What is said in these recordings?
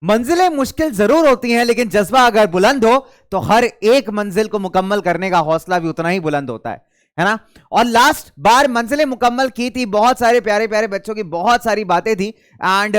मंजिलें मुश्किल जरूर होती हैं, लेकिन जज्बा अगर बुलंद हो तो हर एक मंजिल को मुकम्मल करने का हौसला भी उतना ही बुलंद होता है ना। और लास्ट बार मंजिलें मुकम्मल की थी, बहुत सारे प्यारे प्यारे बच्चों की बहुत सारी बातें थी। एंड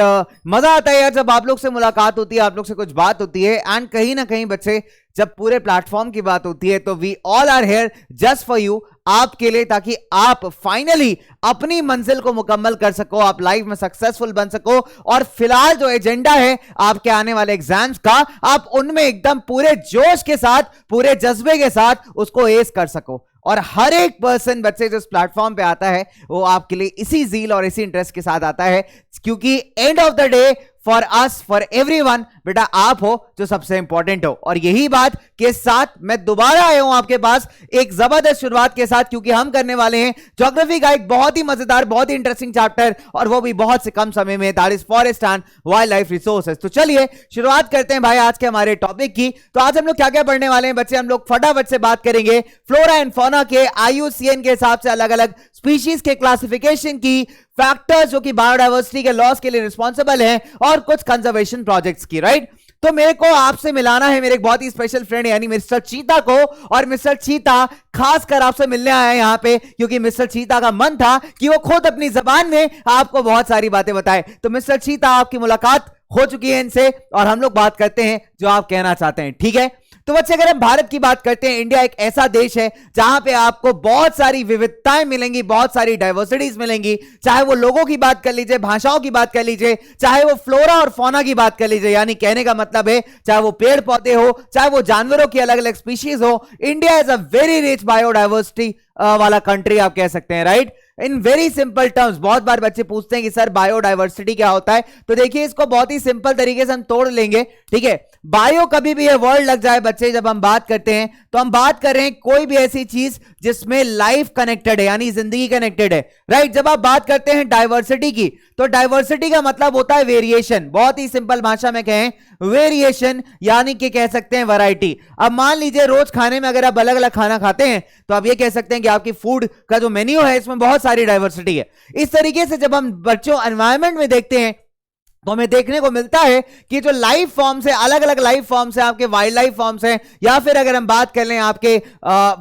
मजा आता है यार जब आप लोग से मुलाकात होती है, आप लोग से कुछ बात होती है। एंड कहीं ना कहीं बच्चे जब पूरे प्लेटफॉर्म की बात होती है तो we all are here just for you, आपके लिए, ताकि आप फाइनली अपनी मंजिल को मुकम्मल कर सको, आप लाइफ में सक्सेसफुल बन सको। और फिलहाल जो एजेंडा है आपके आने वाले एग्जाम्स का, आप उनमें एकदम पूरे जोश के साथ, पूरे जज्बे के साथ उसको एस कर सको। और हर एक पर्सन बच्चे जो इस प्लेटफॉर्म पे आता है वो आपके लिए इसी जील और इसी इंटरेस्ट के साथ आता है, क्योंकि end of the day for us, for everyone, बेटा आप हो जो सबसे इंपॉर्टेंट हो। और यही बात के साथ मैं दोबारा आया हूं आपके पास एक जबरदस्त शुरुआत के साथ, क्योंकि हम करने वाले हैं ज्योग्राफी का एक बहुत ही मजेदार, बहुत ही इंटरेस्टिंग चैप्टर, और वो भी बहुत से कम समय में, that is forest and wild life resources. तो चलिए शुरुआत करते हैं भाई आज के हमारे टॉपिक की। तो आज हम लोग क्या क्या पढ़ने वाले हैं बच्चे, हम लोग फटाफट से बात करेंगे फ्लोरा एंड फौना के IUCN के हिसाब से अलग अलग स्पीशीज के क्लासिफिकेशन की, फैक्टर्स जो कि बायोडायवर्सिटी के लॉस के लिए रिस्पॉन्सिबल हैं, और कुछ कंजर्वेशन प्रोजेक्ट्स की, राइट। तो मेरे को आपसे मिलाना है मेरे एक बहुत ही स्पेशल फ्रेंड यानी मिस्टर चीता को, और मिस्टर चीता खासकर आपसे मिलने आया है यहाँ पे, क्योंकि मिस्टर चीता का मन था कि वो खुद अपनी जबान में आपको बहुत सारी बातें बताए। तो मिस्टर चीता, आपकी मुलाकात हो चुकी है इनसे, और हम लोग बात करते हैं जो आप कहना चाहते हैं, ठीक है। तो बच्चे अगर हम भारत की बात करते हैं, इंडिया एक ऐसा देश है जहां पे आपको बहुत सारी विविधताएं मिलेंगी, बहुत सारी डाइवर्सिटीज मिलेंगी, चाहे वो लोगों की बात कर लीजिए, भाषाओं की बात कर लीजिए, चाहे वो फ्लोरा और फौना की बात कर लीजिए, यानी कहने का मतलब है चाहे वो पेड़ पौधे हो, चाहे वो जानवरों की अलग अलग स्पीशीज हो, India is a very rich biodiversity वाला कंट्री आप कह सकते हैं, right. In very simple terms, बहुत बार बच्चे पूछते हैं कि सर बायोडाइवर्सिटी क्या होता है, तो देखिए इसको बहुत ही सिंपल तरीके से हम तोड़ लेंगे, ठीक है। बायो कभी भी ये वर्ड लग जाए बच्चे, जब हम बात करते हैं तो हम बात कर रहे हैं कोई भी ऐसी चीज जिसमें लाइफ कनेक्टेड है, यानी जिंदगी कनेक्टेड है, राइट। जब आप बात करते हैं डाइवर्सिटी की, तो डाइवर्सिटी का मतलब होता है वेरिएशन, बहुत ही सिंपल भाषा में कहें वेरिएशन, यानी कि कह सकते हैं वैरायटी। अब मान लीजिए रोज खाने में अगर आप अलग अलग खाना खाते हैं तो आप ये कह सकते हैं कि आपकी फूड का जो मेन्यू है इसमें बहुत सारी डाइवर्सिटी है। इस तरीके से जब हम बच्चों एनवायरनमेंट में देखते हैं तो हमें देखने को मिलता है कि जो लाइफ फॉर्म्स है, अलग अलग लाइफ फॉर्म्स है, आपके वाइल्ड लाइफ फॉर्म्स हैं, या फिर अगर हम बात कर लें आपके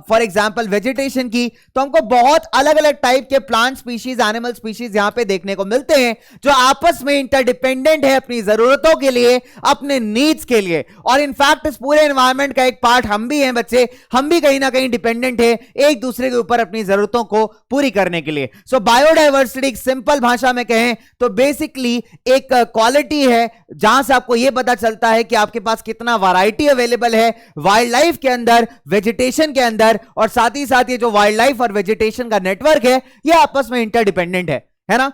फॉर एग्जांपल वेजिटेशन की, तो हमको बहुत अलग अलग टाइप के प्लांट स्पीशीज, एनिमल स्पीशीज यहां पे देखने को मिलते हैं, जो आपस में इंटरडिपेंडेंट है अपनी जरूरतों के लिए, अपने नीड्स के लिए। और इनफैक्ट इस पूरे एनवायरनमेंट का एक पार्ट हम भी हैं बच्चे, हम भी कहीं ना कहीं डिपेंडेंट है एक दूसरे के ऊपर अपनी जरूरतों को पूरी करने के लिए। सो बायोडाइवर्सिटी सिंपल भाषा में कहें तो बेसिकली एक क्वालिटी है जहां से आपको यह पता चलता है कि आपके पास कितना वैरायटी अवेलेबल है वाइल्ड लाइफ के अंदर, वेजिटेशन के अंदर, और साथ ही साथ ये जो वाइल्ड लाइफ और वेजिटेशन का नेटवर्क है ये आपस में इंटरडिपेंडेंट है ना।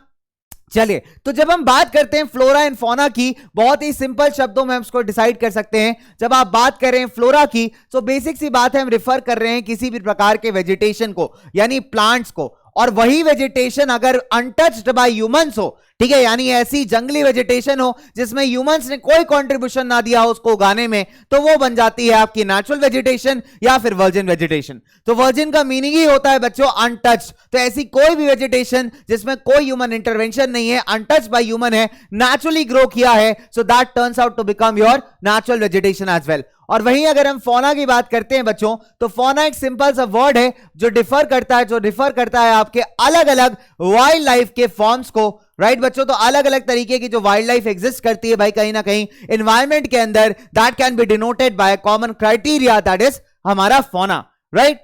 चलिए, तो जब हम बात करते हैं फ्लोरा एंड फौना की, बहुत ही सिंपल शब्दों में हम इसको डिसाइड कर सकते हैं। जब आप बात करें फ्लोरा की तो बेसिक सी बात है, हम रिफर कर रहे हैं किसी भी प्रकार के वेजिटेशन को, यानी प्लांट्स को, और वही वेजिटेशन अगर अनटच्ड बाय ह्यूमंस हो, ठीक है, यानी ऐसी जंगली वेजिटेशन हो जिसमें ह्यूमंस ने कोई कंट्रीब्यूशन ना दिया हो उसको उगाने में, तो वो बन जाती है आपकी नेचुरल वेजिटेशन या फिर वर्जिन वेजिटेशन। तो वर्जिन का मीनिंग ही होता है बच्चों अनटच्ड। तो ऐसी कोई भी वेजिटेशन जिसमें कोई ह्यूमन इंटरवेंशन नहीं है, अनटच्ड बाय ह्यूमन है, नेचुरली ग्रो किया है, so that turns out to become your natural vegetation as well. और वहीं अगर हम फौना की बात करते हैं बच्चों, तो फौना एक सिंपल सा वर्ड है जो रिफर करता है आपके अलग अलग वाइल्ड लाइफ के फॉर्म्स को, राइट बच्चों। तो अलग अलग तरीके की जो वाइल्ड लाइफ एग्जिस्ट करती है भाई कहीं ना कहीं एनवायरनमेंट के अंदर, that can be denoted by common criteria, that is हमारा फौना, राइट।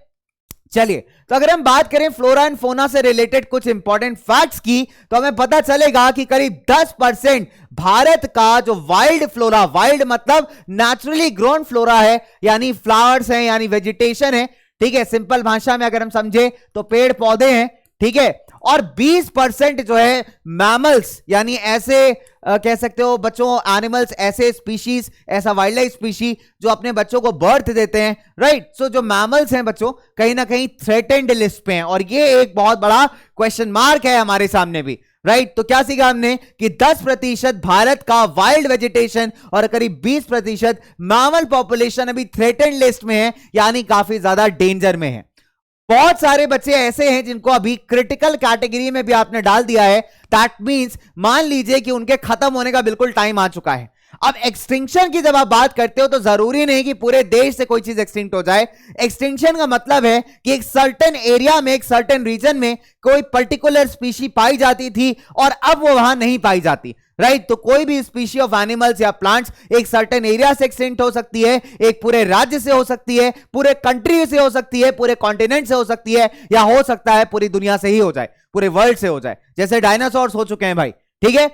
चलिए, तो अगर हम बात करें फ्लोरा एंड फौना से रिलेटेड कुछ इंपॉर्टेंट फैक्ट्स की, तो हमें पता चलेगा कि करीब 10% भारत का जो वाइल्ड फ्लोरा, वाइल्ड मतलब नेचुरली ग्रोन फ्लोरा है, यानी फ्लावर्स हैं, यानी वेजिटेशन है, ठीक है, सिंपल भाषा में अगर हम समझे तो पेड़ पौधे हैं, ठीक है। और 20% जो है मैमल्स, यानी ऐसे कह सकते हो बच्चों एनिमल्स, ऐसे स्पीशीज, ऐसा वाइल्ड लाइफ स्पीशी जो अपने बच्चों को बर्थ देते हैं, राइट। सो जो मैमल्स हैं बच्चों कहीं ना कहीं थ्रेटेंड लिस्ट पे हैं, और ये एक बहुत बड़ा क्वेश्चन मार्क है हमारे सामने भी, राइट। तो क्या सीखा हमने कि 10% भारत का वाइल्ड वेजिटेशन और करीब 20% मैमल पॉपुलेशन अभी थ्रेटेंड लिस्ट में है, यानी काफी ज्यादा डेंजर में है। बहुत सारे बच्चे ऐसे हैं जिनको अभी क्रिटिकल कैटेगरी में भी आपने डाल दिया है, दैट मींस मान लीजिए कि उनके खत्म होने का बिल्कुल टाइम आ चुका है। अब एक्सटिंक्शन की जब आप बात करते हो तो जरूरी नहीं कि पूरे देश से कोई चीज एक्सटिंक्ट हो जाए। एक्सटिंक्शन का मतलब है कि एक सर्टेन एरिया में, एक सर्टेन रीजन में कोई पर्टिकुलर स्पीशी पाई जाती थी और अब वो वहां नहीं पाई जाती, राइट। तो कोई भी स्पीशी ऑफ एनिमल्स या प्लांट्स एक सर्टेन एरिया से एक्सटिंक्ट हो सकती है, एक पूरे राज्य से हो सकती है, पूरे कंट्री से हो सकती है, पूरे कॉन्टिनेंट से हो सकती है, या हो सकता है पूरी दुनिया से ही हो जाए, पूरे वर्ल्ड से हो जाए, जैसे डायनासोर्स हो चुके हैं भाई, ठीक है।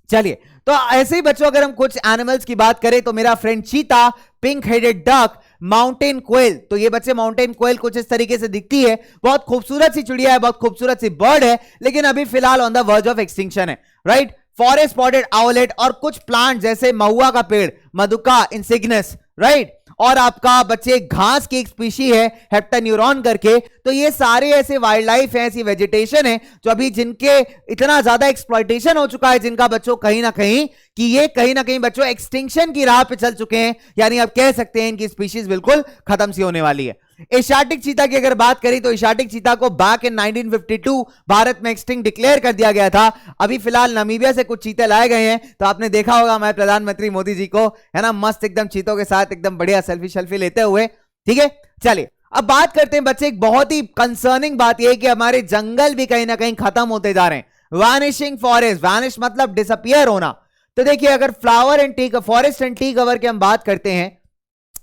चलिए, तो ऐसे ही बच्चों अगर हम कुछ एनिमल्स की बात करें तो मेरा फ्रेंड चीता, पिंक हेडेड डक, माउंटेन कोयल। तो ये बच्चे माउंटेन कोयल कुछ इस तरीके से दिखती है, बहुत खूबसूरत सी चिड़िया है, बहुत खूबसूरत सी बर्ड है, लेकिन अभी फिलहाल on the verge of extinction है, राइट। फॉरेस्ट स्पॉटेड आउलेट और कुछ प्लांट जैसे महुआ का पेड़, मधुका इंसिग्नस, राइट। और आपका बच्चे घास की एक स्पीशी है हेप्टान्यूरॉन करके। तो ये सारे ऐसे वाइल्ड लाइफ है, ऐसी वेजिटेशन है जो अभी जिनके इतना ज्यादा एक्सप्लॉइटेशन हो चुका है, जिनका बच्चों कहीं ना कहीं कि ये कहीं ना कहीं बच्चों एक्सटिंक्शन की राह पे चल चुके हैं, यानी आप कह सकते हैं इनकी स्पीशीज बिल्कुल खत्म सी होने वाली है। एशियाटिक चीता की अगर बात करें तो एशियाटिक चीता को बैक इन 1952 भारत में एक्सटिंक्ट डिक्लेयर कर दिया गया था। अभी फिलहाल नामीबिया से कुछ चीते लाए गए हैं, तो आपने देखा होगा हमारे प्रधानमंत्री मोदी जी को, है ना, मस्त एकदम चीतों के साथ एकदम बढ़िया सेल्फी लेते हुए, ठीक है। चलिए, अब बात करते हैं बच्चे, एक बहुत ही कंसर्निंग बात यह है कि हमारे जंगल भी कहीं ना कहीं खत्म होते जा रहे हैं। वैनिशिंग फॉरेस्ट, वैनिश मतलब डिसअपियर होना। तो देखिए, अगर flower and T, forest and T cover की हम बात करते हैं,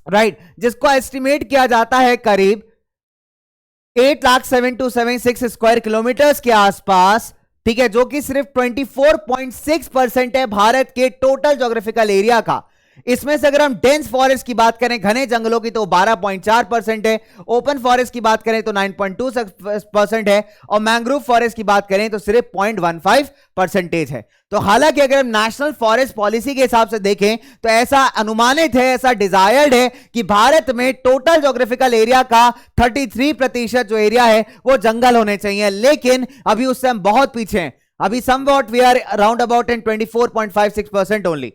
राइट, जिसको एस्टिमेट किया जाता है करीब 8,07,276 स्क्वायर किलोमीटर्स के आसपास, ठीक है, जो कि सिर्फ 24.6% है भारत के टोटल ज्योग्राफिकल एरिया का। इसमें से अगर हम डेंस फॉरेस्ट की बात करें, घने जंगलों की, तो 12.4% है, ओपन फॉरेस्ट की बात करें तो 9.2% है, और मैंग्रोव फॉरेस्ट की बात करें तो सिर्फ 0.15% है। तो हालांकि अगर हम नेशनल फॉरेस्ट पॉलिसी के हिसाब से देखें तो ऐसा अनुमानित है, ऐसा डिजायर्ड है कि भारत में टोटल ज्योग्राफिकल एरिया का 33% जो एरिया है वो जंगल होने चाहिए, लेकिन अभी उससे हम बहुत पीछे हैं। अभी somewhat we are around about in 24.56% only.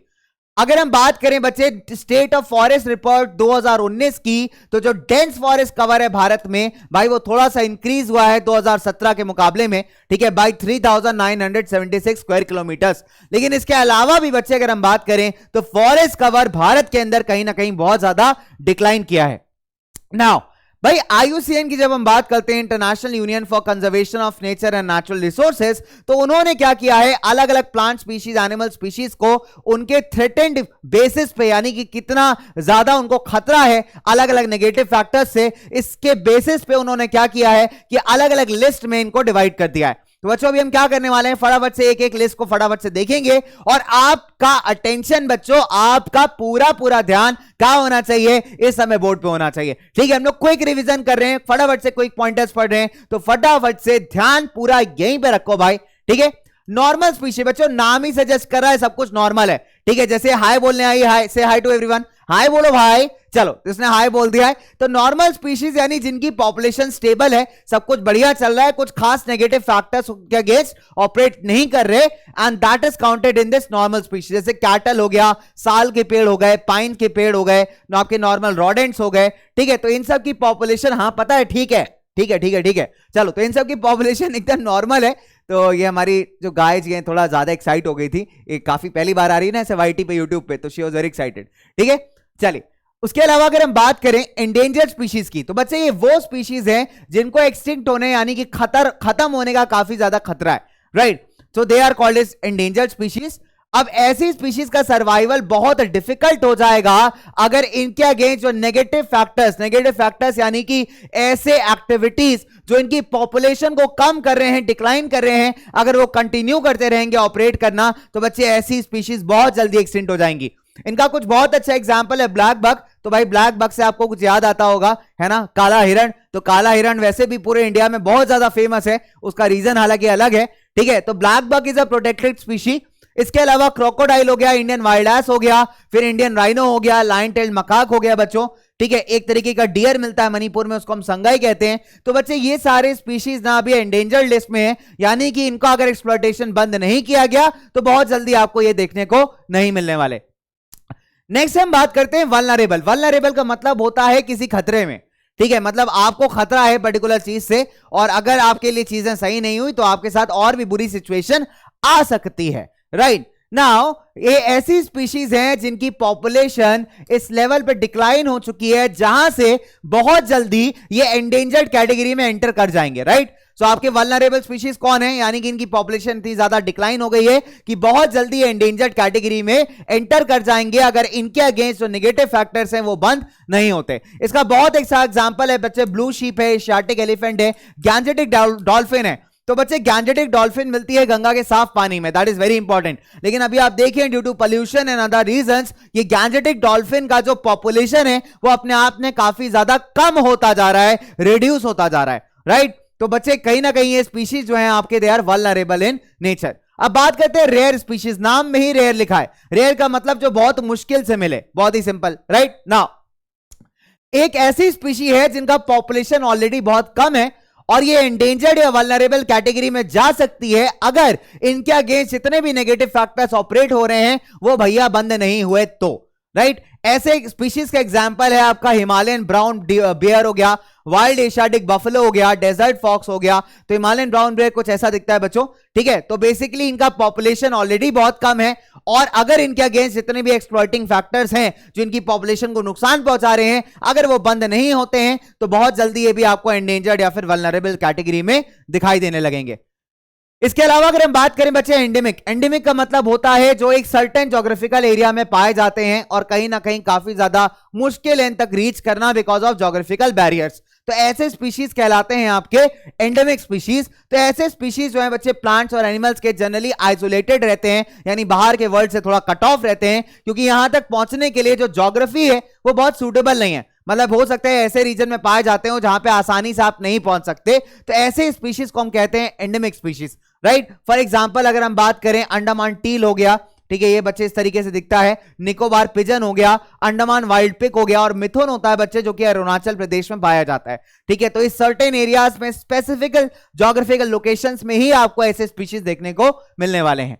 अगर हम बात करें बच्चे स्टेट ऑफ फॉरेस्ट रिपोर्ट 2019 की, तो जो डेंस फॉरेस्ट कवर है भारत में भाई वो थोड़ा सा इंक्रीज हुआ है 2017 के मुकाबले में, ठीक है, बाई 3,976 स्क्वायर किलोमीटर्स। लेकिन इसके अलावा भी बच्चे अगर हम बात करें तो फॉरेस्ट कवर भारत के अंदर कहीं ना कहीं बहुत ज्यादा डिक्लाइन किया है। नाउ भाई, IUCN की जब हम बात करते हैं, international union for conservation of nature and natural resources, तो उन्होंने क्या किया है, अलग अलग प्लांट स्पीशीज, एनिमल स्पीशीज को उनके थ्रेटेंड बेसिस पे, यानी कि कितना ज्यादा उनको खतरा है अलग अलग नेगेटिव फैक्टर्स से, इसके बेसिस पे उन्होंने क्या किया है कि अलग अलग लिस्ट में इनको डिवाइड कर दिया है। तो बच्चों अभी हम क्या करने वाले हैं, फटाफट से एक एक लिस्ट को फटाफट से देखेंगे, और आपका अटेंशन बच्चों, आपका पूरा ध्यान क्या होना चाहिए, इस समय बोर्ड पे होना चाहिए, ठीक है। हम लोग क्विक रिवीजन कर रहे हैं, फटाफट से क्विक पॉइंटर्स पढ़ रहे हैं, तो फटाफट से ध्यान पूरा यहीं पे रखो भाई, ठीक है। नॉर्मल स्पीशीज बच्चों, नाम ही सजेस्ट कर रहा है सब कुछ नॉर्मल है, ठीक है। जैसे हाय बोलने आई, हाय, से हाय टू एवरीवन, हाय बोलो भाई, चलो इसने हाय बोल दिया है। तो नॉर्मल स्पीशीज यानी जिनकी पॉपुलेशन स्टेबल है, सब कुछ बढ़िया चल रहा है, कुछ खास नेगेटिव फैक्टर्स के अगेंस्ट ऑपरेट नहीं कर रहे, and that is counted in this normal species. जैसे कैटल हो गया, साल के पेड़ हो गए, पाइन के पेड़ हो गए, आपके नॉर्मल रोडेंट्स हो गए, ठीक है। तो इन सब की पॉपुलेशन, हाँ पता है, ठीक है, चलो, तो इन सब की पॉपुलेशन एकदम नॉर्मल है। तो ये हमारी जो गाय जी हैं थोड़ा ज्यादा एक्साइट हो गई थी, ये काफी पहली बार आ रही है ना ऐसे वाईटी पे, यूट्यूब पे, तो शी वाज वेरी एक्साइटेड, ठीक है। चलिए, उसके अलावा अगर हम बात करें एंडेंजर्ड स्पीशीज की, तो बच्चे ये वो स्पीशीज हैं जिनको एक्सटिंक्ट होने यानी कि खत्म होने का काफी ज्यादा खतरा है, right. So they are called as endangered species. अब ऐसी स्पीशीज का सर्वाइवल बहुत डिफिकल्ट हो जाएगा अगर इनके अगेंस्ट जो नेगेटिव फैक्टर्स यानी कि ऐसे एक्टिविटीज जो इनकी पॉपुलेशन को कम कर रहे हैं, डिक्लाइन कर रहे हैं, अगर वो कंटिन्यू करते रहेंगे ऑपरेट करना, तो बच्चे ऐसी स्पीशीज बहुत जल्दी एक्सटिंक्ट हो जाएंगी। इनका कुछ बहुत अच्छा एग्जांपल है ब्लैक बक। तो भाई ब्लैक बक से आपको कुछ याद आता होगा, है ना, काला हिरण। तो काला हिरण वैसे भी पूरे इंडिया में बहुत ज्यादा फेमस है, उसका रीजन हालांकि अलग है, ठीक है। तो blackbuck is a protected species. इसके अलावा क्रोकोडाइल हो गया, इंडियन वाइल्ड एस हो गया, फिर इंडियन राइनो हो गया, लाइन टेल्ड मकाक हो गया बच्चों, ठीक है। एक तरीके का डियर मिलता है मणिपुर में, उसको हम संगाई कहते हैं। तो बच्चे ये सारे स्पीशीज ना अभी एंडेंजर्ड लिस्ट में है, यानी कि इनका अगर एक्सप्लॉयटेशन बंद नहीं किया गया तो बहुत जल्दी आपको ये देखने को नहीं मिलने वाले। नेक्स्ट हम बात करते हैं वल्नरेबल। वल्नरेबल का मतलब होता है किसी खतरे में, ठीक है। मतलब आपको खतरा है पर्टिकुलर चीज से, और अगर आपके लिए चीजें सही नहीं हुई तो आपके साथ और भी बुरी सिचुएशन आ सकती है, राइट। नाउ ये ऐसी स्पीशीज हैं जिनकी पॉपुलेशन इस लेवल पे डिक्लाइन हो चुकी है जहां से बहुत जल्दी ये एंडेंजर्ड कैटेगरी में एंटर कर जाएंगे, राइट। सो आपके वल्नरेबल स्पीशीज कौन है, यानी कि इनकी पॉपुलेशन इतनी ज्यादा डिक्लाइन हो गई है कि बहुत जल्दी एंडेंजर्ड कैटेगरी में एंटर कर जाएंगे अगर इनके अगेंस्ट जो नेगेटिव फैक्टर्स हैं वो बंद नहीं होते। इसका बहुत एक एग्जांपल है बच्चे, ब्लू शीप है, एशियाटिक एलिफेंट है, गैंजेटिक डॉल्फिन है। तो बच्चे गैंजेटिक डॉल्फिन मिलती है गंगा के साफ पानी में, दैट इज वेरी इंपॉर्टेंट। लेकिन अभी आप देखिए due to pollution and other reasons ये गैंजेटिक डॉल्फिन का जो पॉपुलेशन है वो अपने आप में काफी ज्यादा कम होता जा रहा है, रिड्यूस होता जा रहा है, राइट। तो बच्चे कहीं ना कहीं ये स्पीशीज जो है आपके they are vulnerable in nature. अब बात करते हैं रेयर स्पीशीज, नाम में ही रेयर लिखा है, रेयर का मतलब जो बहुत मुश्किल से मिले, बहुत ही सिंपल, राइट। नाउ एक ऐसी स्पीशी है जिनका पॉपुलेशन ऑलरेडी बहुत कम है और ये एंडेंजर्ड या वल्नरेबल कैटेगरी में जा सकती है अगर इनके अगेंस्ट जितने भी नेगेटिव फैक्टर्स ऑपरेट हो रहे हैं वो भैया बंद नहीं हुए तो, राइट। ऐसे स्पीशीज का एग्जांपल है आपका हिमालयन ब्राउन बियर हो गया, वाइल्ड एशियाटिक बफलो हो गया, डेजर्ट फॉक्स हो गया। तो हिमालयन ब्राउन बियर कुछ ऐसा दिखता है बच्चों, ठीक है। तो बेसिकली इनका पॉपुलेशन ऑलरेडी बहुत कम है और अगर इनके अगेंस्ट जितने भी एक्सप्लॉइटिंग फैक्टर्स हैं जो इनकी पॉपुलेशन को नुकसान पहुंचा रहे हैं अगर वो बंद नहीं होते हैं तो बहुत जल्दी ये भी आपको एंडेंजर्ड या फिर वल्नरेबल कैटेगरी में दिखाई देने लगेंगे। इसके अलावा अगर हम बात करें बच्चे एंडेमिक, एंडेमिक का मतलब होता है जो एक सर्टेन ज्योग्राफिकल एरिया में पाए जाते हैं और कहीं ना कहीं काफी ज्यादा मुश्किल एंड तक रीच करना बिकॉज ऑफ ज्योग्राफिकल बैरियर्स। तो ऐसे स्पीशीज कहलाते हैं आपके एंडेमिक स्पीशीज। तो ऐसे स्पीशीज जो है बच्चे प्लांट्स और एनिमल्स के जनरली आइसोलेटेड रहते हैं, यानी बाहर के वर्ल्ड से थोड़ा कट ऑफ रहते हैं क्योंकि यहां तक पहुंचने के लिए जो ज्योग्राफी है वो बहुत सूटेबल नहीं है। मतलब हो सकता है ऐसे रीजन में पाए जाते हो जहां पे आसानी से आप नहीं पहुंच सकते, तो ऐसे स्पीशीज को हम कहते हैं endemic species, right. For example अगर हम बात करें अंडमान टील हो गया, ठीक है, ये बच्चे इस तरीके से दिखता है, निकोबार पिजन हो गया, अंडमान वाइल्ड पिक हो गया और मिथुन होता है बच्चे जो कि अरुणाचल प्रदेश में पाया जाता है, ठीक है। तो इस सर्टेन एरियाज में स्पेसिफिक ज्योग्राफिकल लोकेशंस में ही आपको ऐसे स्पीशीज देखने को मिलने वाले हैं।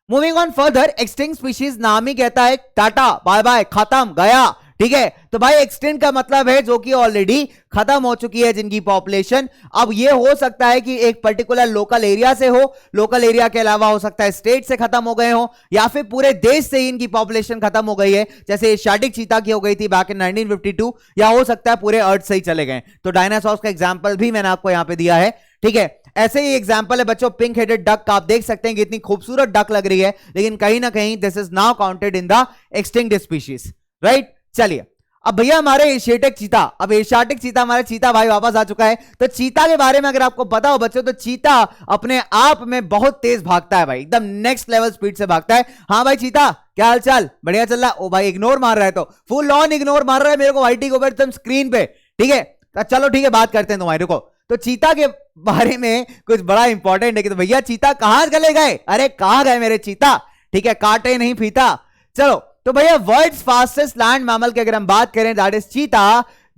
Moving on further, extinct species नाम ही कहता है टाटा बाय बाय, खत्म गया, ठीक है। तो भाई एक्सटिंक्ट का मतलब है जो कि ऑलरेडी खत्म हो चुकी है जिनकी पॉपुलेशन। अब ये हो सकता है कि एक पर्टिकुलर लोकल एरिया से हो, लोकल एरिया के अलावा हो सकता है स्टेट से खत्म हो गए हो या फिर पूरे देश से ही इनकी पॉपुलेशन खत्म हो गई है, जैसे एशियाटिक चीता की हो गई थी बैक इन 1952, या हो सकता है पूरे अर्थ से ही चले गए। तो डायनासोर्स का एग्जाम्पल भी मैंने आपको यहां पर दिया है, ठीक है। ऐसे ही एग्जांपल है बच्चों पिंक हेडेड डक का, आप देख सकते हैं कि इतनी खूबसूरत डक लग रही है लेकिन कहीं ना कहीं this is now counted in the extinct species, right. चलिए अब भैया हमारे एशियाटिक चीता, अब एशियाटिक चीता हमारे चीता भाई वापस आ चुका है। तो चीता के बारे में अगर आपको पता हो बच्चों तो चीता अपने आप में बहुत तेज भागता है भाई, एकदम नेक्स्ट लेवल स्पीड से भागता है। हाँ भाई चीता क्या हाल चाल, बढ़िया चल रहा। ओ भाई इग्नोर मार रहा है, तो फुल ऑन इग्नोर मार रहा है मेरे को वाईटी को एकदम स्क्रीन पे, ठीक है। तो चलो ठीक है बात करते हैं तुम्हारे को। तो चीता के बारे में कुछ बड़ा इंपॉर्टेंट है कि तो भैया चीता कहां चले गए, अरे कहां गए मेरे चीता, ठीक है, काटे नहीं फीता। चलो तो भैया वर्ल्ड्स फास्टेस्ट लैंड मैमल की अगर हम बात करें that is cheetah,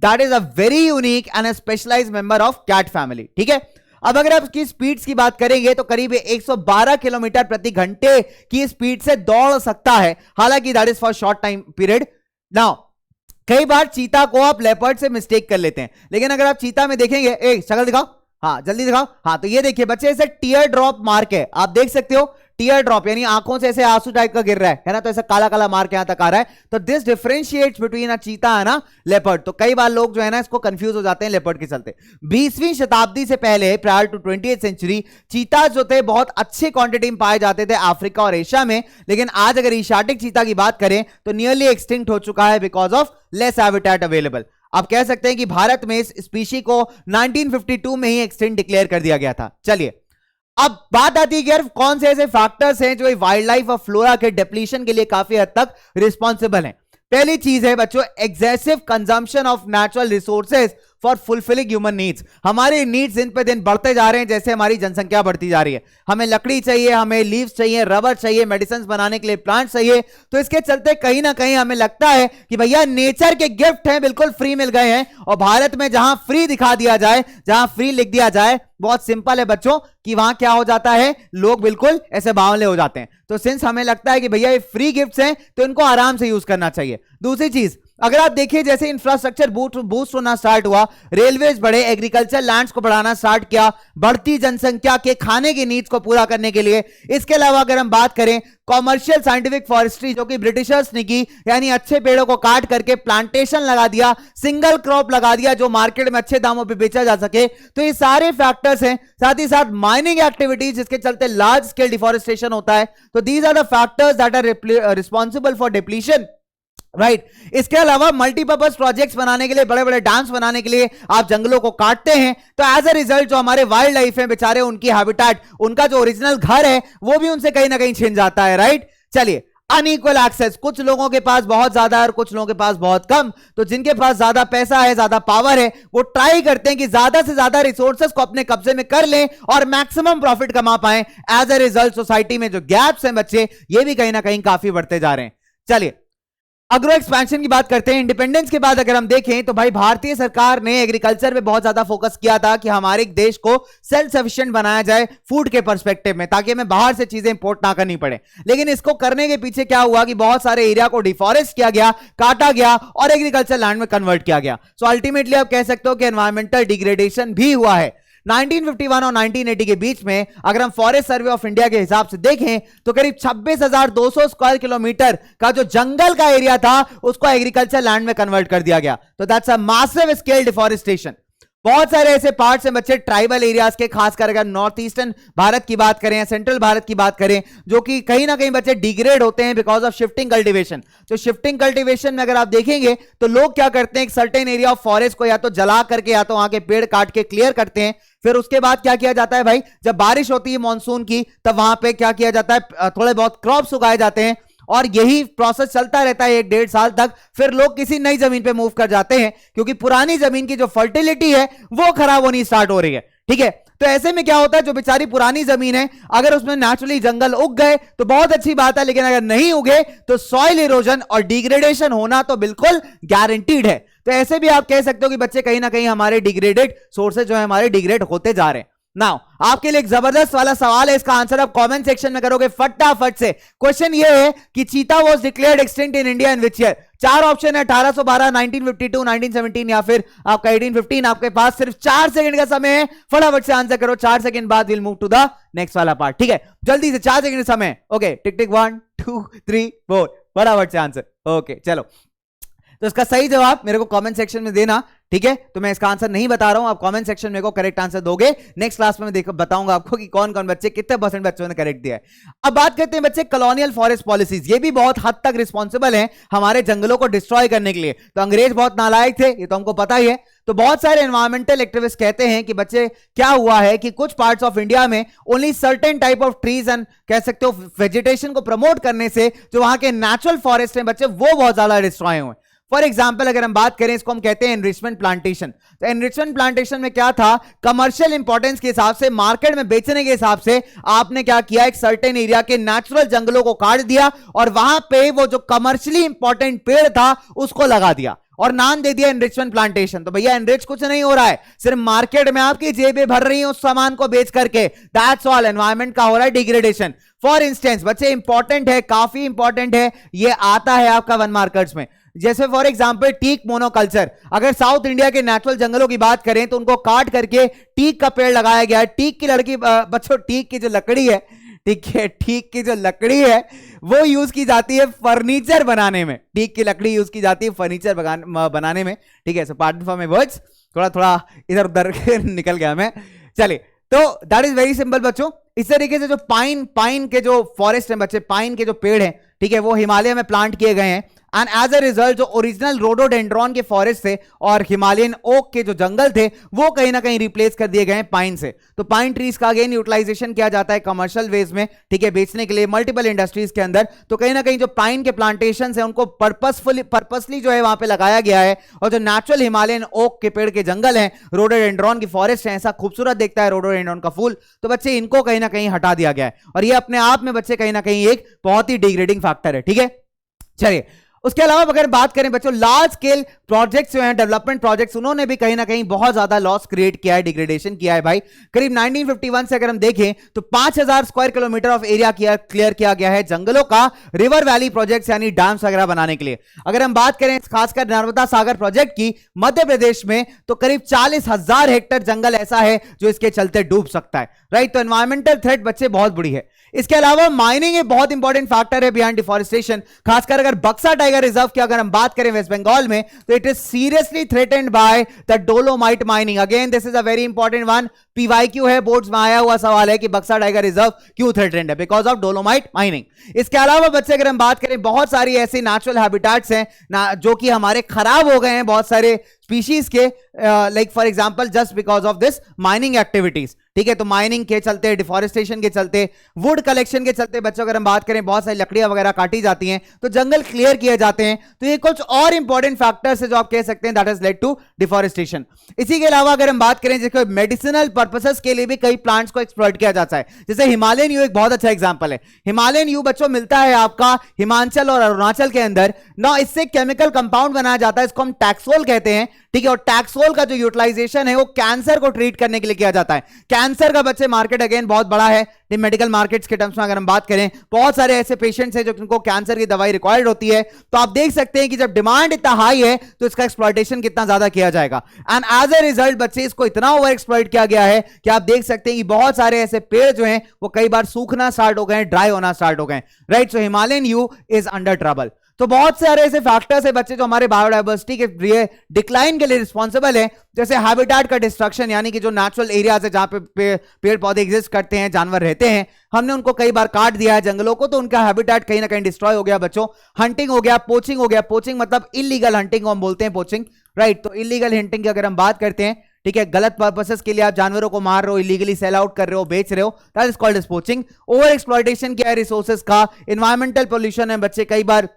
that is a very unique and specialised member of cat family, ठीक है। अब अगर आप इसकी स्पीड्स की बात करेंगे तो करीब 112 किलोमीटर प्रति घंटे की स्पीड से दौड़ सकता है, हालांकि that is for short time period. Now कई बार चीता को आप लेपर्ड से मिस्टेक कर लेते हैं, लेकिन अगर आप चीता में देखेंगे, एक शक्ल दिखाओ, हाँ जल्दी दिखाओ, हाँ तो ये देखिए बच्चे ऐसे टीयर ड्रॉप मार्क है, आप देख सकते हो टीयर ड्रॉप यानी आंखों से ऐसे आंसू टाइप का गिर रहा है ना, तो ऐसा काला काला मार्क यहां तक आ रहा है। तो दिस डिफरेंशिएट्स बिटवीन अ चीता है ना लेपर्ड। तो कई बार लोग जो है ना इसको कंफ्यूज हो जाते हैं लेपर्ड के चलते। 20वीं शताब्दी से पहले प्रायर टू 20th सेंचुरी चीता जो थे बहुत अच्छे क्वांटिटी में पाए जाते थे अफ्रीका और एशिया में, लेकिन आज अगर एशियाटिक चीता की बात करें तो नियरली एक्सटिंक्ट हो चुका है because of less habitat available. आप कह सकते हैं कि भारत में इस स्पीशी को 1952 में ही एक्सटिंक्ट डिक्लेयर कर दिया गया था। चलिए अब बात आती है कि यार कौन से ऐसे फैक्टर्स हैं जो वाइल्ड लाइफ और फ्लोरा के डिप्लीशन के लिए काफी हद तक रिस्पॉन्सिबल हैं। पहली चीज है बच्चों excessive consumption of natural resources for fulfilling human needs. हमारे नीड्स दिन पे दिन बढ़ते जा रहे हैं जैसे हमारी जनसंख्या बढ़ती जा रही है। हमें लकड़ी चाहिए, हमें लीव्स चाहिए, रबर चाहिए, मेडिसिन बनाने के लिए प्लांट चाहिए। तो इसके चलते कहीं ना कहीं हमें लगता है कि भैया नेचर के गिफ्ट हैं बिल्कुल फ्री मिल गए हैं, और भारत में जहां फ्री दिखा दिया जाए, जहां फ्री लिख दिया जाए, बहुत सिंपल है बच्चों कि वहां क्या हो जाता है, लोग बिल्कुल ऐसे बावले हो जाते हैं। तो सिंस हमें लगता है कि भैया ये फ्री गिफ्ट्स हैं तो इनको आराम से यूज करना चाहिए। दूसरी चीज अगर आप देखिए जैसे इंफ्रास्ट्रक्चर बूस्ट होना स्टार्ट हुआ, रेलवेज बढ़े, एग्रीकल्चर लैंड्स को बढ़ाना स्टार्ट किया, बढ़ती जनसंख्या के खाने की नीड्स को पूरा करने के लिए। इसके अलावा अगर हम बात करें कॉमर्शियल साइंटिफिक फॉरेस्ट्री जो कि ब्रिटिशर्स ने की, यानी अच्छे पेड़ों को काट करके प्लांटेशन लगा दिया, सिंगल क्रॉप लगा दिया जो मार्केट में अच्छे दामों पे बेचा जा सके। तो ये सारे फैक्टर्स हैं। साथ ही साथ माइनिंग एक्टिविटीज जिसके चलते लार्ज स्केल डिफॉरेस्टेशन होता है। तो these are the factors that are responsible for depletion, right. इसके अलावा मल्टीपर्पज प्रोजेक्ट्स बनाने के लिए, बड़े बड़े डैम्स बनाने के लिए आप जंगलों को काटते हैं, तो एज अ रिजल्ट जो हमारे वाइल्ड लाइफ है बेचारे, उनकी हैबिटेट, उनका जो ओरिजिनल घर है वो भी उनसे कहीं ना कहीं छिन जाता है, राइट। चलिए, अनइक्वल एक्सेस, कुछ लोगों के पास बहुत ज्यादा है और कुछ लोगों के पास बहुत कम। तो जिनके पास ज्यादा पैसा है, ज्यादा पावर है, वो ट्राई करते हैं कि ज्यादा से ज्यादा रिसोर्सेस को अपने कब्जे में कर लें और मैक्सिमम प्रॉफिट कमा पाएं। एज अ रिजल्ट सोसाइटी में जो गैप्स हैं बच्चे, ये भी कहीं ना कहीं काफी बढ़ते जा रहे हैं। चलिए, अग्रो एक्सपेंशन की बात करते हैं। इंडिपेंडेंस के बाद अगर हम देखें तो भाई भारतीय सरकार ने एग्रीकल्चर पे बहुत ज्यादा फोकस किया था कि हमारे देश को सेल्फ सफिशिएंट बनाया जाए फूड के पर्सपेक्टिव में, ताकि हमें बाहर से चीजें इंपोर्ट ना करनी पड़े। लेकिन इसको करने के पीछे क्या हुआ कि बहुत सारे एरिया को डिफॉरेस्ट किया गया, काटा गया और एग्रीकल्चर लैंड में कन्वर्ट किया गया। सो अल्टीमेटली आप कह सकते हो कि एनवायरमेंटल डिग्रेडेशन भी हुआ है। 1951 और 1980 के बीच में अगर हम फॉरेस्ट सर्वे ऑफ इंडिया के हिसाब से देखें तो करीब 26,200 स्क्वायर किलोमीटर का जो जंगल का एरिया था उसको एग्रीकल्चर लैंड में कन्वर्ट कर दिया गया। तो that's a massive scale deforestation. बहुत सारे ऐसे पार्ट्स हैं बच्चे, ट्राइबल एरियाज के, खासकर अगर नॉर्थ ईस्टर्न भारत की बात करें या सेंट्रल भारत की बात करें, जो कि कहीं ना कहीं बच्चे डिग्रेड होते हैं बिकॉज ऑफ शिफ्टिंग कल्टीवेशन। तो शिफ्टिंग कल्टीवेशन में अगर आप देखेंगे तो लोग क्या करते हैं, एक सर्टेन एरिया ऑफ फॉरेस्ट को या तो जला करके या तो वहां के पेड़ काट के क्लियर करते हैं। फिर उसके बाद क्या किया जाता है भाई, जब बारिश होती है मॉनसून की, तब वहां पे क्या किया जाता है, थोड़े बहुत क्रॉप्स उगाए जाते हैं और यही प्रोसेस चलता रहता है 1-1.5 साल तक। फिर लोग किसी नई जमीन पे मूव कर जाते हैं क्योंकि पुरानी जमीन की जो फर्टिलिटी है वो खराब होनी स्टार्ट हो रही है, ठीक है। तो ऐसे में क्या होता है, जो बेचारी पुरानी जमीन है अगर उसमें नेचुरली जंगल उग गए तो बहुत अच्छी बात है, लेकिन अगर नहीं उगे तो सॉइल इरोजन और डिग्रेडेशन होना तो बिल्कुल गारंटीड है। तो ऐसे भी आप कह सकते हो कि बच्चे कहीं ना कहीं हमारे डिग्रेडेड सोर्सेज जो है हमारे डिग्रेड होते जा रहे हैं। नाउ आपके लिए एक जबरदस्त वाला सवाल है, इसका आंसर आप कमेंट सेक्शन में करोगे फटाफट से। क्वेश्चन ये है कि चीता was declared extinct in India in which year. 4 option है, 1812, 1952, 1917 या फिर आपका 1815। आपके पास सिर्फ 4 सेकंड का समय है, फटाफट से आंसर करो। 4 सेकंड बाद will move to the next वाला पार्ट, ठीक है। जल्दी से 4 सेकंड समय, ओके। टिक टिक 1 2 3 4, फटाफट से आंसर, ओके। चलो, तो इसका सही जवाब मेरे को कमेंट सेक्शन में देना, ठीक है। तो मैं इसका आंसर नहीं बता रहा हूं, आप कमेंट सेक्शन में को करेक्ट आंसर दोगे। नेक्स्ट क्लास में मैं बताऊंगा आपको कि कौन कौन बच्चे, कितने परसेंट बच्चों ने करेक्ट दिया है। अब बात करते हैं बच्चे कॉलोनियल फॉरेस्ट पॉलिसीज। ये भी बहुत हद तक रिस्पॉन्सिबल है हमारे जंगलों को डिस्ट्रॉय करने के लिए। तो अंग्रेज बहुत नालायक थे, ये तो हमको पता ही है। तो बहुत सारे एनवायरमेंटल एक्टिविस्ट कहते हैं कि बच्चे क्या हुआ है कि कुछ पार्ट्स ऑफ इंडिया में only certain type of trees and कह सकते हो वेजिटेशन को प्रमोट करने से जो वहां के नेचुरल फॉरेस्ट हैं बच्चे, वो बहुत ज्यादा डिस्ट्रॉय हुए। फॉर एग्जाम्पल अगर हम बात करें, इसको हम कहते हैं एनरिचमेंट प्लांटेशन। तो एनरिचमेंट प्लांटेशन में क्या था, कमर्शियल इंपॉर्टेंस के हिसाब से, मार्केट में बेचने के हिसाब से आपने क्या किया, एक सर्टेन एरिया के नेचुरल जंगलों को काट दिया और वहां पे वो जो कमर्शियली इंपॉर्टेंट पेड़ था उसको लगा दिया और नाम दे दिया एनरिचमेंट प्लांटेशन। तो भैया एनरिच कुछ नहीं हो रहा है, सिर्फ मार्केट में आपकी जेबें भर रही हैं उस सामान को बेच करके। दैट्स ऑल, एनवायरमेंट का हो रहा है डिग्रेडेशन। फॉर इंस्टेंस बच्चे इंपॉर्टेंट है, काफी इंपॉर्टेंट है, ये आता है आपका 1 मार्कर्स में। जैसे फॉर एग्जांपल टीक मोनोकल्चर। अगर साउथ इंडिया के नेचुरल जंगलों की बात करें तो उनको काट करके टीक का पेड़ लगाया गया है। टीक की लड़की बच्चों, टीक की जो लकड़ी है, ठीक है, टीक की जो लकड़ी है वो यूज की जाती है फर्नीचर बनाने में। टीक की लकड़ी यूज की जाती है फर्नीचर बनाने में, ठीक है। सो पार्टन फॉर माय वर्ड्स, थोड़ा थोड़ा इधर उधर निकल गया मैं। चलिए, तो दैट इज वेरी सिंपल बच्चों। इस तरीके से जो पाइन के जो फॉरेस्ट है बच्चे, पाइन के जो पेड़ हैं, ठीक है, वो हिमालय में प्लांट किए गए हैं। एंड एज अ रिजल्ट जो ओरिजिनल रोडोडेंड्रॉन के फॉरेस्ट थे और हिमालयन ओक के जो जंगल थे वो कहीं ना कहीं रिप्लेस कर दिए गए हैं पाइन से। तो पाइन ट्रीज का अगेन यूटिलाइजेशन किया जाता है कमर्शियल वेज में, ठीक है, बेचने के लिए मल्टीपल इंडस्ट्रीज के अंदर। तो कहीं ना कहीं जो पाइन के प्लांटेशन है उनको पर्पसली जो है वहां पे लगाया गया है। और जो नेचुरल हिमालयन ओक के पेड़ के जंगल हैं, रोडोडेंड्रॉन की फॉरेस्ट है, ऐसा खूबसूरत देखता है रोडोडेंड्रॉन का फूल, तो बच्चे इनको कहीं ना कहीं हटा दिया गया है। और ये अपने आप में बच्चे कहीं ना कहीं एक बहुत ही डिग्रेडिंग फैक्टर है, ठीक है। चलिए, उसके अलावा अगर बात करें बच्चों लार्ज स्केल प्रोजेक्ट्स जो हैं, डेवलपमेंट प्रोजेक्ट्स, उन्होंने भी कहीं ना कहीं बहुत ज्यादा लॉस क्रिएट किया है, डिग्रेडेशन किया है भाई। करीब 1951 से अगर हम देखें तो 5000 square kilometre of area clear किया गया है जंगलों का रिवर वैली प्रोजेक्ट्स यानी डैम्स वगैरह बनाने के लिए। अगर हम बात करें खासकर नर्मदा सागर प्रोजेक्ट की मध्य प्रदेश में, तो करीब 40,000 हेक्टेयर जंगल ऐसा है जो इसके चलते डूब सकता है, राइट। तो एनवायरमेंटल थ्रेट बच्चे बहुत बुरी है। इसके अलावा माइनिंग एक बहुत इंपॉर्टेंट फैक्टर है बिहाइंड डिफॉरेस्टेशन। खासकर अगर बक्सा टाइगर रिजर्व की अगर हम बात करें वेस्ट बंगाल में, तो it is seriously threatened by the dolomite mining. Again this is a very important one, PYQ है, बोर्ड्स में आया हुआ सवाल है कि बक्सा टाइगर रिजर्व क्यों थ्रेटेंड है, बिकॉज ऑफ डोलोमाइट माइनिंग। इसके अलावा बच्चे अगर हम बात करें बहुत सारी ऐसी नेचुरल हैबिटेट्स हैं ना जो कि हमारे खराब हो गए हैं बहुत सारे स्पीशीज के, like for example just because of this mining activities, ठीक है। तो माइनिंग के चलते, डिफॉरेस्टेशन के चलते, वुड कलेक्शन के चलते बच्चों अगर हम बात करें बहुत सारी लकड़ियां वगैरह काटी जाती हैं, तो जंगल क्लियर किए जाते हैं। तो ये कुछ और इंपॉर्टेंट फैक्टर्स है जो आप कह सकते हैं that has led to deforestation. इसी के अलावा अगर हम बात करें जैसे मेडिसिनल पर्पसेस के लिए भी कई प्लांट्स को एक्सप्लॉइट किया जाता है, जैसे हिमालयन यू एक बहुत अच्छा एग्जांपल है। हिमालयन यू बच्चों मिलता है आपका हिमाचल और अरुणाचल के अंदर ना, इससे केमिकल कंपाउंड बनाया जाता है, इसको हम टैक्सोल कहते हैं, ठीक है। और टैक्सोल का जो यूटिलाइजेशन है वो कैंसर को ट्रीट करने के लिए किया जाता है। कैंसर का बच्चे मार्केट अगेन बहुत बड़ा है मेडिकल मार्केट्स के टर्म्स में अगर हम बात करें, बहुत सारे ऐसे पेशेंट्स हैं जो जिनको कैंसर की दवाई रिक्वायर्ड होती है। तो आप देख सकते हैं कि जब डिमांड इतना हाई है तो इसका एक्सप्लॉइटेशन कितना ज्यादा किया जाएगा, एंड एज ए रिजल्ट बच्चे इसको इतना ओवर एक्सप्लॉइट किया गया है कि आप देख सकते हैं कि बहुत सारे ऐसे पेड़ जो हैं वो कई बार सूखना स्टार्ट हो गए, ड्राई होना स्टार्ट हो गए, right. So Himalayan you is under trouble. तो बहुत सारे ऐसे फैक्टर्स है बच्चे जो हमारे बायोडाइवर्सिटी के डिक्लाइन के लिए रिस्पॉन्सिबल है, जैसे हैबिटेट का डिस्ट्रक्शन, यानी कि जो नेचुरल एरियाज है जहां पे पेड़ पौधे एग्जिस्ट करते हैं, जानवर रहते हैं, हमने उनको कई बार काट दिया है जंगलों को, तो उनका हैबिटेट कहीं ना कहीं डिस्ट्रॉय हो गया बच्चों। हंटिंग हो गया, पोचिंग हो गया, पोचिंग मतलब इलीगल हंटिंग को हम बोलते हैं पोचिंग, राइट। तो इलीगल हंटिंग की अगर हम बात करते हैं, ठीक है, गलत पर्पसेस के लिए आप जानवरों को मार रहे हो, इलीगली सेल आउट कर रहे हो, बेच रहे हो, that is called as poaching. Over exploitation किया है रिसोर्सेज का, एनवायरमेंटल पोल्यूशन है बच्चे, कई बार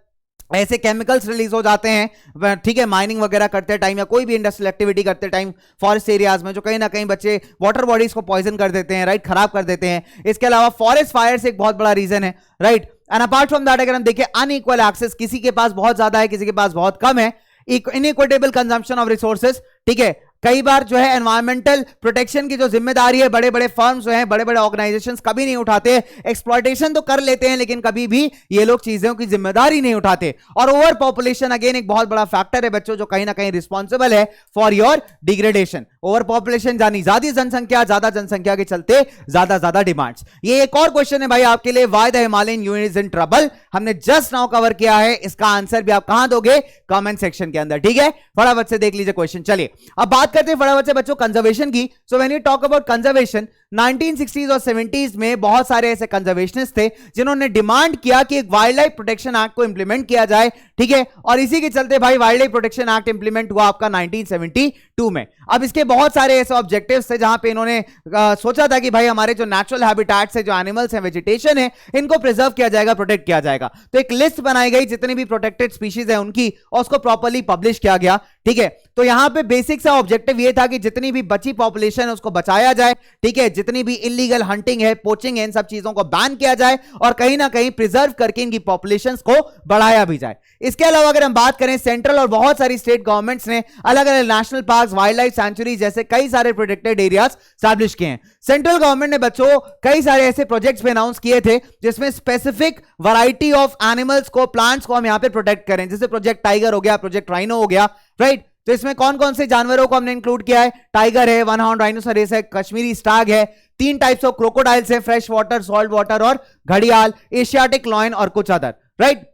ऐसे केमिकल्स रिलीज हो जाते हैं, ठीक है, माइनिंग वगैरह करते टाइम या कोई भी इंडस्ट्रियल एक्टिविटी करते टाइम फॉरेस्ट एरियाज में, जो कहीं ना कहीं बच्चे वाटर बॉडीज को पॉइजन कर देते हैं, राइट, खराब कर देते हैं। इसके अलावा फॉरेस्ट फायर्स एक बहुत बड़ा रीजन है, right. And apart from that अगर हम देखें अनइक्वल एक्सेस, किसी के पास बहुत ज्यादा है, किसी के पास बहुत कम है, इनइक्विटेबल कंजम्पशन ऑफ रिसोर्सेज, ठीक है। कई बार जो है एनवायरमेंटल प्रोटेक्शन की जो जिम्मेदारी है बड़े बड़े फर्म्स जो हैं, बड़े बड़े ऑर्गेनाइजेशंस कभी नहीं उठाते, एक्सप्लॉइटेशन तो कर लेते हैं लेकिन कभी भी ये लोग चीजों की जिम्मेदारी नहीं उठाते। और ओवर पॉपुलेशन अगेन एक बहुत बड़ा फैक्टर है बच्चों जो कहीं ना कहीं रिस्पॉन्सिबल है for your degradation. Over population यानी ज्यादा जनसंख्या के चलते ज्यादा डिमांड्स। ये एक और क्वेश्चन है भाई आपके लिए, why the Himalayan unit is in trouble, हमने जस्ट नाउ कवर किया है, इसका आंसर भी आप कहां दोगे, कमेंट सेक्शन के अंदर, ठीक है। फटाफट से देख लीजिए क्वेश्चन। चलिए अब बात करते हैं फटाफट से बच्चों कंजर्वेशन की। So when you talk about conservation, 1960s और 70s में बहुत सारे ऐसे कंजर्वेशनिस्ट थे जिन्होंने डिमांड किया कि एक वाइल्ड लाइफ प्रोटेक्शन एक्ट को इंप्लीमेंट किया जाए, ठीक है। और इसी के चलते भाई wild life protection act implement हुआ आपका 1972 में। अब इसके बहुत सारे ऐसे ऑब्जेक्टिव्स थे जहां पे इन्होंने सोचा था कि भाई हमारे जो नेचुरल हैबिटेट्स है, जो एनिमल्स हैं, वेजिटेशन है, इनको प्रिजर्व किया जाएगा, प्रोटेक्ट किया जाएगा। तो एक लिस्ट बनाई गई जितनी भी प्रोटेक्टेड स्पीशीज है उनकी, और उसको प्रॉपर्ली पब्लिश किया गया, ठीक है। तो यहां पे बेसिक सा ऑब्जेक्टिव ये था कि जितनी भी बची पॉपुलेशन है उसको बचाया जाए, ठीक है। जितनी भी इलीगल हंटिंग है, पोचिंग है, इन सब चीजों को बैन किया जाए और कहीं ना कहीं प्रिजर्व करके इनकी पॉपुलेशंस को बढ़ाया भी जाए। इसके अलावा अगर हम बात करें, सेंट्रल और बहुत सारी स्टेट गवर्नमेंट्स ने अलग अलग national park, wild life sanctuary जैसे कई सारे प्रोटेक्टेड एरियाज स्टैब्लिश किए हैं। सेंट्रल गवर्नमेंट ने बच्चों कई सारे ऐसे प्रोजेक्ट्स भी अनाउंस किए थे जिसमें स्पेसिफिक वैरायटी ऑफ एनिमल्स को, प्लांट्स को हम यहां पे प्रोटेक्ट करें, जैसे प्रोजेक्ट टाइगर हो गया, प्रोजेक्ट राइनो हो गया, राइट। तो इसमें कौन कौन से जानवरों को हमने इंक्लूड किया है, टाइगर है, वन हॉर्न राइनोसोरस है, कश्मीरी स्टाग है, 3 टाइप्स ऑफ क्रोकोडाइल्स है, फ्रेश वाटर, सॉल्ट वाटर और घड़ियाल, एशियाटिक लॉयन और कुछ other, right.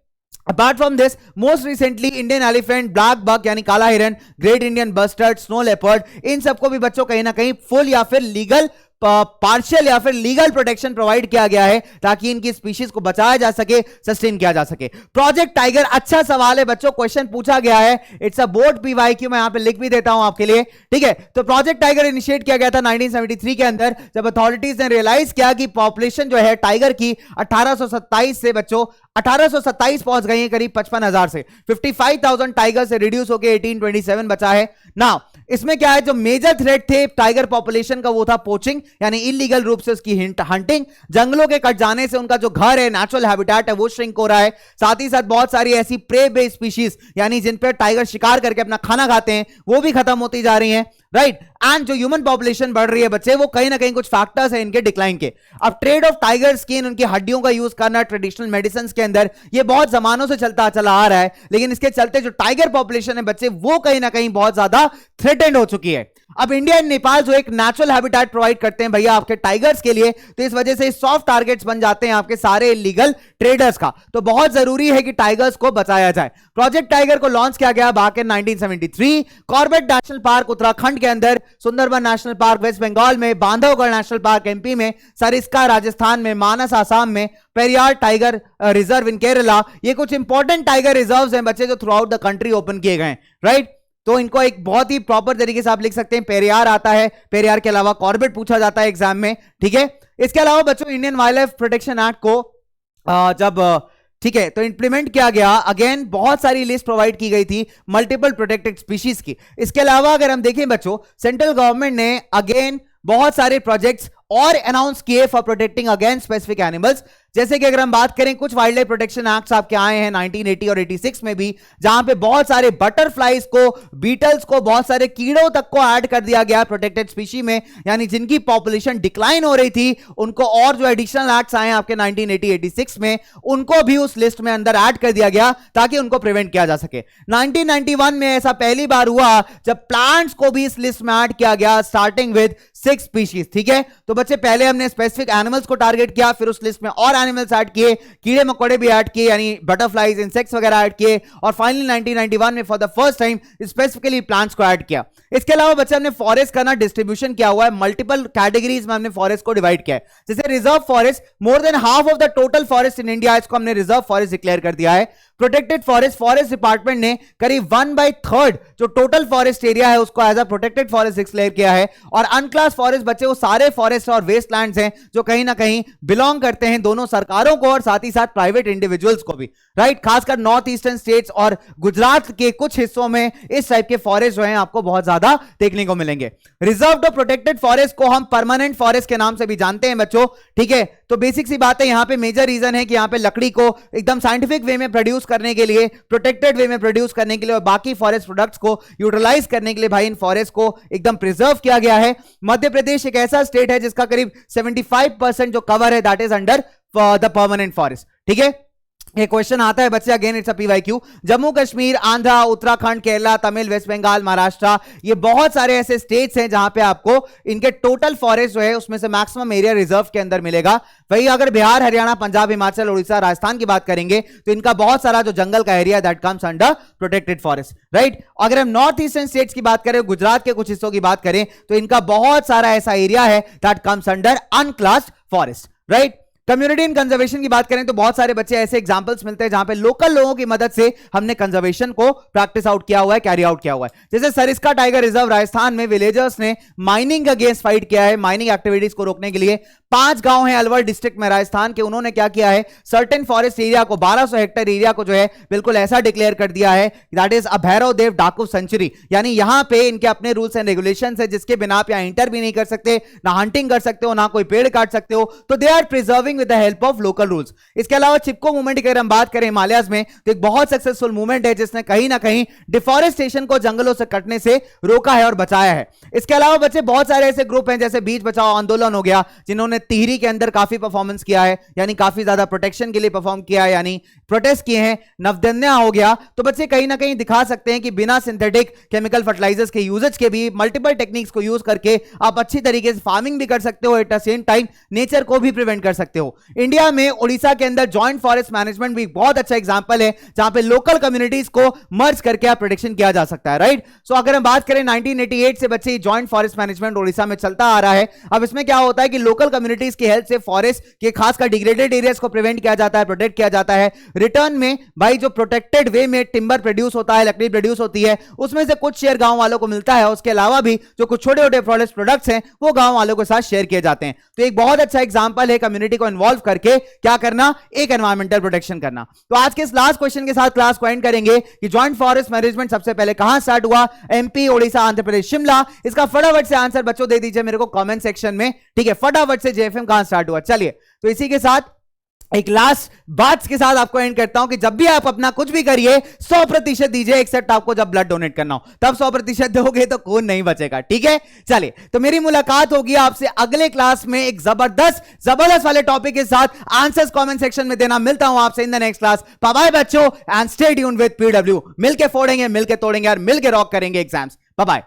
Apart from this most recently Indian elephant, black buck यानी काला हिरन, great Indian bustard, snow leopard, इन सबको भी बच्चों कहीं ना कहीं फुल या फिर लीगल, पार्शियल या फिर लीगल प्रोटेक्शन प्रोवाइड किया गया है ताकि इनकी स्पीशीज को बचाया जा सके, सस्टेन किया जा सके। प्रोजेक्ट टाइगर, अच्छा सवाल है बच्चों, क्वेश्चन पूछा गया है, इट्स अ बोर्ड पीवाईक्यू, मैं यहां पे लिख भी देता हूं आपके लिए, ठीक है। तो प्रोजेक्ट टाइगर इनिशिएट किया गया था 1973 के अंदर, जब अथॉरिटीज ने रियलाइज किया कि पॉपुलेशन जो है टाइगर की 1827 से बच्चों 1827 पहुंच गई है करीब 55,000 से, 55,000 टाइगर से रिड्यूस होकर 1827 बचा है ना। इसमें क्या है, जो मेजर थ्रेट थे टाइगर पॉपुलेशन का वो था पोचिंग, यानी इलीगल रूप से उसकी हंटिंग, जंगलों के कट जाने से उनका जो घर है, नेचुरल हैबिटेट है, वो श्रिंक हो रहा है। साथ ही साथ बहुत सारी ऐसी प्रे बेस्ड स्पीशीज, यानी जिन पे टाइगर शिकार करके अपना खाना खाते हैं, वो भी खत्म होती जा रही हैं, राइट। एंड जो ह्यूमन पॉपुलेशन बढ़ रही है बच्चे, वो कहीं ना कहीं कुछ फैक्टर्स हैं इनके डिक्लाइन के। अब ट्रेड ऑफ टाइगर स्किन, उनकी हड्डियों का यूज करना ट्रेडिशनल मेडिसिन के अंदर, ये बहुत जमानों से चलता चला आ रहा है, लेकिन इसके चलते जो टाइगर पॉपुलेशन है बच्चे, वो कहीं ना कहीं बहुत ज्यादा थ्रेटेंड हो चुकी है। अब इंडिया एंड नेपाल जो एक नेचुरल हैबिटेट प्रोवाइड करते हैं भैया आपके टाइगर्स के लिए, तो इस वजह से सॉफ्ट टारगेट्स बन जाते हैं आपके सारे इलीगल ट्रेडर्स का। तो बहुत जरूरी है कि टाइगर्स को बचाया जाए। प्रोजेक्ट टाइगर को लॉन्च किया गया back in 1973 Corbett national park Uttarakhand के अंदर, Sundarban national park west Bengal में, बांधवगढ़ नेशनल पार्क एमपी में, सरिस्का राजस्थान में, मानस आसाम में, Periyar tiger reserve in Kerala. ये कुछ इंपॉर्टेंट टाइगर रिजर्व्स हैं बच्चे जो through out the country open किए गए, राइट। तो इनको एक बहुत ही प्रॉपर तरीके से आप लिख सकते हैं। पेरियार आता है, पेरियार के अलावा कॉर्बेट पूछा जाता है एग्जाम में, ठीक है। इसके अलावा बच्चों Indian wild life protection act को जब ठीक है तो इंप्लीमेंट किया गया, अगेन बहुत सारी लिस्ट प्रोवाइड की गई थी मल्टीपल प्रोटेक्टेड स्पीशीज की। इसके अलावा अगर हम देखें बच्चों, सेंट्रल गवर्नमेंट ने अगेन बहुत सारे प्रोजेक्ट्स और अनाउंस किए for protecting against specific animals. जैसे कि अगर हम बात करें, कुछ वाइल्ड लाइफ प्रोटेक्शन एक्ट्स आपके आए हैं 1980 और 86 में भी, जहां पे बहुत सारे बटरफ्लाइज को, बीटल्स को, बहुत सारे कीड़ों तक को ऐड कर दिया गया प्रोटेक्टेड स्पीशी में, यानी जिनकी पॉपुलेशन डिक्लाइन हो रही थी उनको, और जो एडिशनल एक्ट्स आए हैं आपके 1980-86 में, उनको भी उस लिस्ट में अंदर ऐड कर दिया गया ताकि उनको प्रिवेंट किया जा सके। 1991 में ऐसा पहली बार हुआ जब प्लांट्स को भी इस लिस्ट में ऐड किया गया, स्टार्टिंग विद 6 स्पीशीज, ठीक है। तो बच्चे पहले हमने स्पेसिफिक एनिमल्स को टारगेट किया, फिर उस लिस्ट में और एनिमल्स ऐड किए, कीड़े मकोड़े भी ऐड किए, यानी बटरफ्लाइज, इंसेक्ट्स वगैरह ऐड किए, और फाइनली 1991 में for the first time specifically plants को ऐड किया। इसके अलावा बच्चे हमने फॉरेस्ट का ना डिस्ट्रीब्यूशन किया हुआ है, मल्टीपल कैटेगरीज में हमने फॉरेस्ट को डिवाइड किया है। जैसे reserve forest, more than half of the total forest in India, इसको हमने रिजर्व फॉरेस्ट डिक्लेयर कर दिया है। प्रोटेक्टेड फॉरेस्ट, फॉरेस्ट डिपार्टमेंट ने करीब 1/3 जो टोटल फॉरेस्ट एरिया है उसको as a protected forest declare किया है। और अनक्लास फॉरेस्ट बच्चे वो सारे फॉरेस्ट और वेस्टलैंड्स हैं जो कहीं ना कहीं बिलोंग करते हैं दोनों सरकारों को और साथ ही साथ प्राइवेट इंडिविजुअल्स को भी, राइट। खासकर नॉर्थ ईस्टर्न स्टेट्स और गुजरात के कुछ हिस्सों में इस टाइप के फॉरेस्ट जो हैं आपको बहुत ज्यादा देखने को मिलेंगे। रिजर्व्ड और प्रोटेक्टेड फॉरेस्ट को हम परमानेंट फॉरेस्ट के नाम से भी जानते हैं बच्चों, ठीक है। तो बेसिक सी बात है, यहां पे मेजर रीजन है कि यहां पे लकड़ी को एकदम साइंटिफिक वे में प्रोड्यूस करने के लिए, प्रोटेक्टेड वे में प्रोड्यूस करने के लिए और बाकी फॉरेस्ट प्रोडक्ट्स को यूटिलाइज करने के लिए भाई इन फॉरेस्ट को एकदम प्रिजर्व किया गया है। मध्य प्रदेश एक ऐसा स्टेट है जिसका करीब 75% जो कवर है that is under the permanent forest, ठीक है। एक क्वेश्चन आता है बच्चे, again it's a PYQ, Jammu Kashmir, Andhra, Uttarakhand, Kerala, Tamil, west Bengal, Maharashtra, ये बहुत सारे ऐसे स्टेट्स हैं जहां पे आपको इनके टोटल फॉरेस्ट जो है उसमें से मैक्सिमम एरिया रिजर्व के अंदर मिलेगा। वही अगर बिहार, हरियाणा, पंजाब, हिमाचल, उड़ीसा, राजस्थान की बात करेंगे तो इनका बहुत सारा जो जंगल का area that comes under protected forest, right. अगर हम नॉर्थ ईस्टर्न स्टेट्स की बात करें, गुजरात के कुछ हिस्सों की बात करें तो इनका बहुत सारा ऐसा एरिया है that comes under अनक्लास्ड forest, right. Community in conservation की बात करें तो बहुत सारे बच्चे ऐसे एग्जांपल्स मिलते हैं जहां पे लोकल लोगों की मदद से हमने कंजर्वेशन को प्रैक्टिस आउट किया हुआ है, कैरी आउट किया हुआ है। जैसे सरिस्का टाइगर रिजर्व राजस्थान में विलेजर्स ने माइनिंग अगेंस्ट फाइट किया है, माइनिंग एक्टिविटीज को रोकने के लिए। 5 गांव हैं अलवर डिस्ट्रिक्ट में राजस्थान के, उन्होंने क्या किया है, सर्टेन फॉरेस्ट एरिया को, 1200 हेक्टेयर एरिया को जो है बिल्कुल ऐसा डिक्लेयर कर दिया है दैट इज अ भैरव देव डाकू सेंचुरी, यानी यहां पे इनके अपने रूल्स एंड रेगुलेशंस है जिसके बिना आप यहां इंटर भी नहीं कर सकते, ना हंटिंग कर सकते हो, ना कोई पेड़ काट सकते हो। तो they are preserving with the help of local rules. इसके अलावा चिपको मूवमेंट की अगर हम बात करें हिमालयस में तो एक बहुत सक्सेसफुल मूवमेंट है जिसने कहीं ना कहीं डिफॉरेस्टेशन को जंगलों से कटने से रोका है और बचाया है। इसके अलावा बच्चे बहुत सारे ऐसे ग्रुप हैं जैसे बीच बचाओ आंदोलन हो गया, जिन्होंने टिहरी के अंदर काफी परफॉर्मेंस किया है, यानी काफी ज्यादा प्रोटेक्शन के लिए परफॉर्म किया है, यानी प्रोटेस्ट किए हैं। नवदन्या हो गया। तो बच्चे कहीं ना कहीं दिखा सकते हैं कि बिना सिंथेटिक केमिकल फर्टिलाइजर्स के यूजेज के भी मल्टीपल टेक्निक्स को यूज करके आप अच्छी तरीके से फार्मिंग भी कर सकते हो, at the same time nature को भी प्रिवेंट कर सकते हो। इंडिया में उड़ीसा के अंदर जॉइंट फॉरेस्ट मैनेजमेंट भी बहुत अच्छा एग्जांपल है जहां पे लोकल कम्युनिटीज को मर्ज करके आप प्रोटेक्शन किया जा सकता है, राइट। सो अगर हम बात करें 1988 से बच्चे जॉइंट फॉरेस्ट मैनेजमेंट उड़ीसा में चलता आ रहा है। अब इसमें क्या होता है कि लोकल कम्युनिटीज की हेल्प से फॉरेस्ट के खासकर डिग्रेडेड एरियाज को प्रिवेंट किया जाता है, प्रोटेक्ट किया जाता है। रिटर्न में भाई जो प्रोटेक्टेड वे में टिंबर प्रोड्यूस होता है, लकड़ी प्रोड्यूस होती है, उसमें से कुछ शेयर गांव वालों को मिलता है। उसके अलावा भी जो कुछ छोटे छोटे फॉरेस्ट प्रोडक्ट्स हैं वो गांव वालों के साथ शेयर किए जाते हैं। तो एक बहुत अच्छा एग्जांपल है कम्युनिटी को इन्वॉल्व करके क्या करना, एक एनवायरमेंटल प्रोटेक्शन करना। तो आज के इस लास्ट क्वेश्चन के साथ क्लास को एंड करेंगे कि जॉइंट फॉरेस्ट मैनेजमेंट सबसे पहले कहां स्टार्ट हुआ, एमपी, ओडिशा, आंध्र प्रदेश, शिमला। इसका फटाफट से आंसर बच्चों दे दीजिए मेरे को कमेंट सेक्शन में, ठीक है। फटाफट से जेएफएम कहां स्टार्ट हुआ। चलिए, तो इसी के साथ एक लास्ट बात के साथ आपको एंड करता हूं कि जब भी आप अपना कुछ भी करिए 100% दीजिए, एक्सेप्ट आपको जब ब्लड डोनेट करना हो, तब 100% दोगे तो खून नहीं बचेगा, ठीक है। चलिए, तो मेरी मुलाकात होगी आपसे अगले क्लास में एक जबरदस्त वाले टॉपिक के साथ। आंसर्स कमेंट सेक्शन में देना। मिलता हूं आपसे in the next class. Bye bye बच्चों, and stay tuned with PW. मिलके फोड़ेंगे, मिलके तोड़ेंगे और मिलके रॉक करेंगे एग्जाम्स। Bye bye.